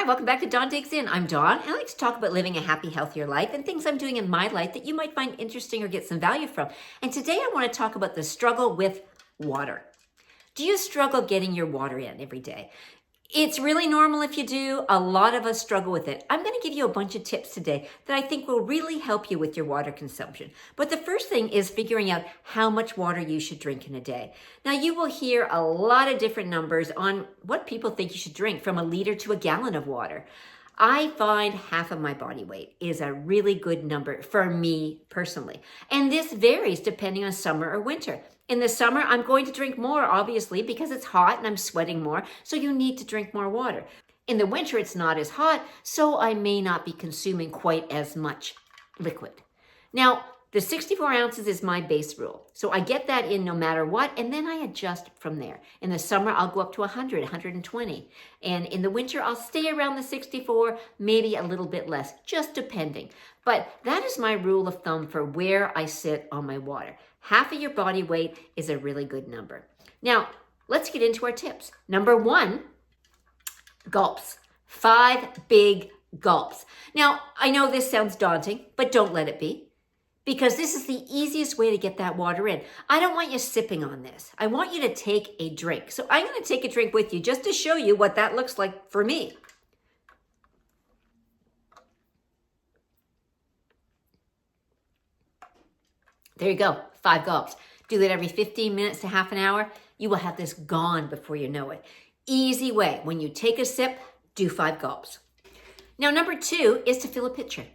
welcome back to Dawn Digs In. I'm Dawn, and I like to talk about living a happy, healthier life and things I'm doing in my life that you might find interesting or get some value from. And today I want to talk about the struggle with water. Do you struggle getting your water in every day? It's really normal if you do. A lot of us struggle with it. I'm going to give you a bunch of tips today that I think will really help you with your water consumption. But the first thing is figuring out how much water you should drink in a day. Now, you will hear a lot of different numbers on what people think you should drink, from a liter to a gallon of water. I find half of my body weight is a really good number for me personally. And this varies depending on summer or winter. In the summer, I'm going to drink more, obviously, because it's hot and I'm sweating more, so you need to drink more water. In the winter, it's not as hot, so I may not be consuming quite as much liquid. Now, the 64 ounces is my base rule, so I get that in no matter what, and then I adjust from there. In the summer, I'll go up to 100, 120, and in the winter, I'll stay around the 64, maybe a little bit less, just depending. But that is my rule of thumb for where I sit on my water. Half of your body weight is a really good number. Now, let's get into our tips. Number one, gulps. 5 big gulps. Now, I know this sounds daunting, but don't let it be, because this is the easiest way to get that water in. I don't want you sipping on this. I want you to take a drink. So I'm going to take a drink with you just to show you what that looks like for me. There you go, 5 gulps. Do that every 15 minutes to half an hour. You will have this gone before you know it. Easy way. When you take a sip, do 5 gulps. Now, number 2 is to fill a pitcher.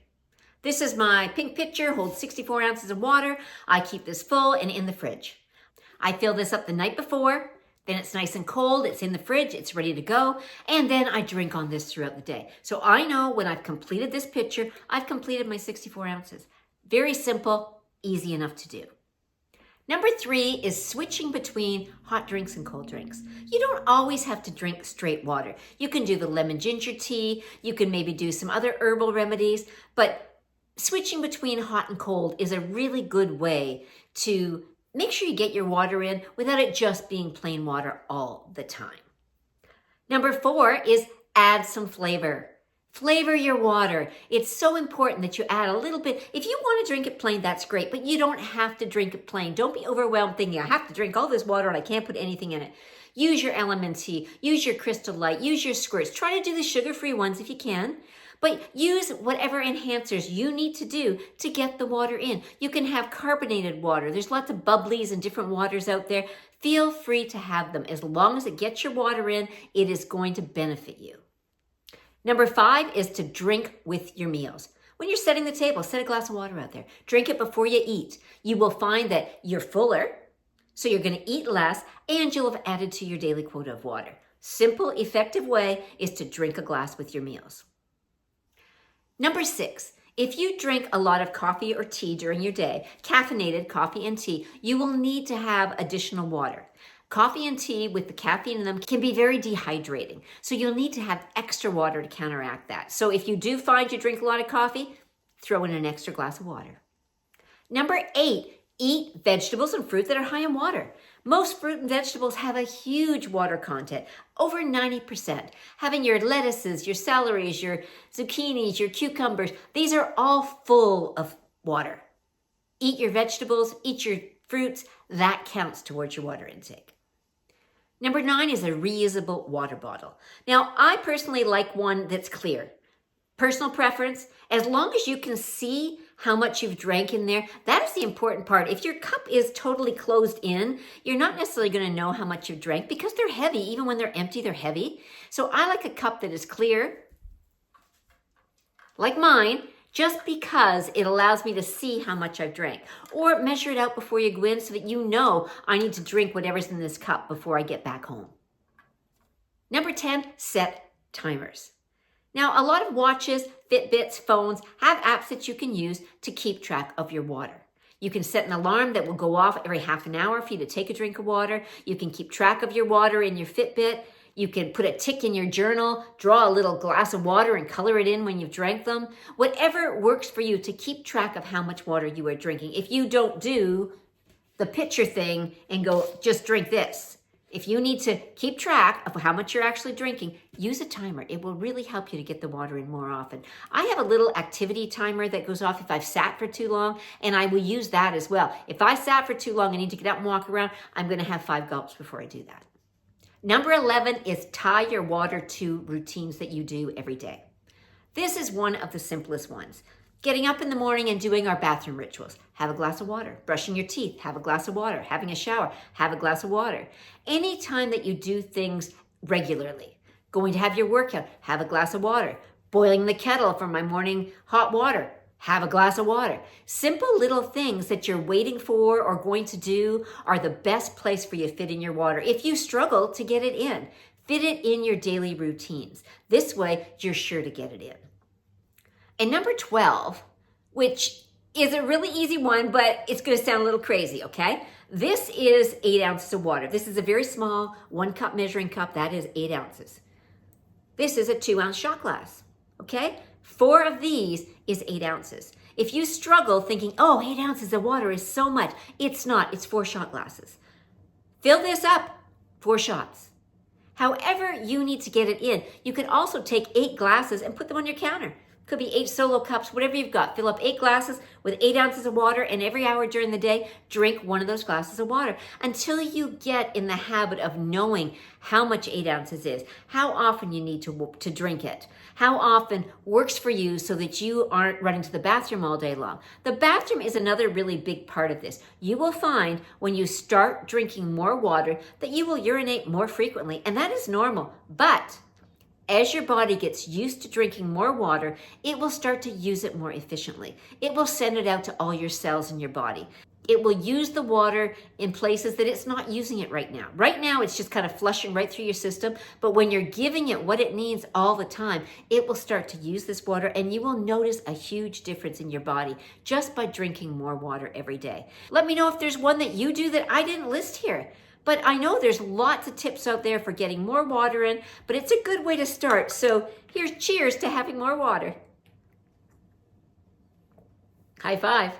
This is my pink pitcher, holds 64 ounces of water. I keep this full and in the fridge. I fill this up the night before, then it's nice and cold, it's in the fridge, it's ready to go, and then I drink on this throughout the day. So I know when I've completed this pitcher, I've completed my 64 ounces. Very simple. Easy enough to do. Number 3 is switching between hot drinks and cold drinks. You don't always have to drink straight water. You can do the lemon ginger tea. You can maybe do some other herbal remedies, but switching between hot and cold is a really good way to make sure you get your water in without it just being plain water all the time. Number 4 is add some flavor. Flavor your water. It's so important that you add a little bit. If you want to drink it plain, that's great, but you don't have to drink it plain. Don't be overwhelmed thinking, I have to drink all this water and I can't put anything in it. Use your LMNT, use your Crystal Light, use your squirts. Try to do the sugar-free ones if you can, but use whatever enhancers you need to do to get the water in. You can have carbonated water. There's lots of bubblies and different waters out there. Feel free to have them. As long as it gets your water in, it is going to benefit you. Number 5 is to drink with your meals. When you're setting the table, set a glass of water out there. Drink it before you eat. You will find that you're fuller, so you're going to eat less, and you'll have added to your daily quota of water. Simple, effective way is to drink a glass with your meals. Number 6, if you drink a lot of coffee or tea during your day, caffeinated coffee and tea, you will need to have additional water. Coffee and tea with the caffeine in them can be very dehydrating. So you'll need to have extra water to counteract that. So if you do find you drink a lot of coffee, throw in an extra glass of water. Number 8, eat vegetables and fruit that are high in water. Most fruit and vegetables have a huge water content, over 90%. Having your lettuces, your celeries, your zucchinis, your cucumbers, these are all full of water. Eat your vegetables, eat your fruits, that counts towards your water intake. Number 9 is a reusable water bottle. Now, I personally like one that's clear. Personal preference, as long as you can see how much you've drank in there, that is the important part. If your cup is totally closed in, you're not necessarily going to know how much you've drank because they're heavy. Even when they're empty, they're heavy. So I like a cup that is clear, like mine, just because it allows me to see how much I've drank. Or measure it out before you go in so that you know I need to drink whatever's in this cup before I get back home. Number 10, set timers. Now, a lot of watches, Fitbits, phones have apps that you can use to keep track of your water. You can set an alarm that will go off every half an hour for you to take a drink of water. You can keep track of your water in your Fitbit. You can put a tick in your journal, draw a little glass of water and color it in when you've drank them. Whatever works for you to keep track of how much water you are drinking. If you don't do the pitcher thing and go, just drink this, If you need to keep track of how much you're actually drinking, use a timer. It will really help you to get the water in more often. I have a little activity timer that goes off if I've sat for too long, and I will use that as well. If I sat for too long and need to get up and walk around, I'm going to have 5 gulps before I do that. Number 11 is tie your water to routines that you do every day. This is one of the simplest ones. Getting up in the morning and doing our bathroom rituals. Have a glass of water. Brushing your teeth, have a glass of water. Having a shower, have a glass of water. Anytime that you do things regularly. Going to have your workout, have a glass of water. Boiling the kettle for my morning hot water, have a glass of water. Simple little things that you're waiting for or going to do are the best place for you to fit in your water. If you struggle to get it in, fit it in your daily routines. This way, you're sure to get it in. And number 12, which is a really easy one, but it's going to sound a little crazy, okay? This is 8 ounces of water. This is a very small 1 cup measuring cup. That is 8 ounces. This is a 2-ounce shot glass, okay? 4 of these is 8 ounces. If you struggle thinking, oh, 8 ounces of water is so much, it's not. It's 4 shot glasses. Fill this up, 4 shots. However you need to get it in, you can also take 8 glasses and put them on your counter. Could be 8 solo cups, whatever you've got. Fill up 8 glasses with 8 ounces of water, and every hour during the day, drink 1 of those glasses of water until you get in the habit of knowing how much 8 ounces is, how often you need to drink it, how often works for you so that you aren't running to the bathroom all day long. The bathroom is another really big part of this. You will find when you start drinking more water that you will urinate more frequently, and that is normal. But as your body gets used to drinking more water, it will start to use it more efficiently. It will send it out to all your cells in your body. It will use the water in places that it's not using it right now. Right now, it's just kind of flushing right through your system. But when you're giving it what it needs all the time, it will start to use this water, and you will notice a huge difference in your body just by drinking more water every day. Let me know if there's one that you do that I didn't list here. But I know there's lots of tips out there for getting more water in, but it's a good way to start. So here's cheers to having more water. High five.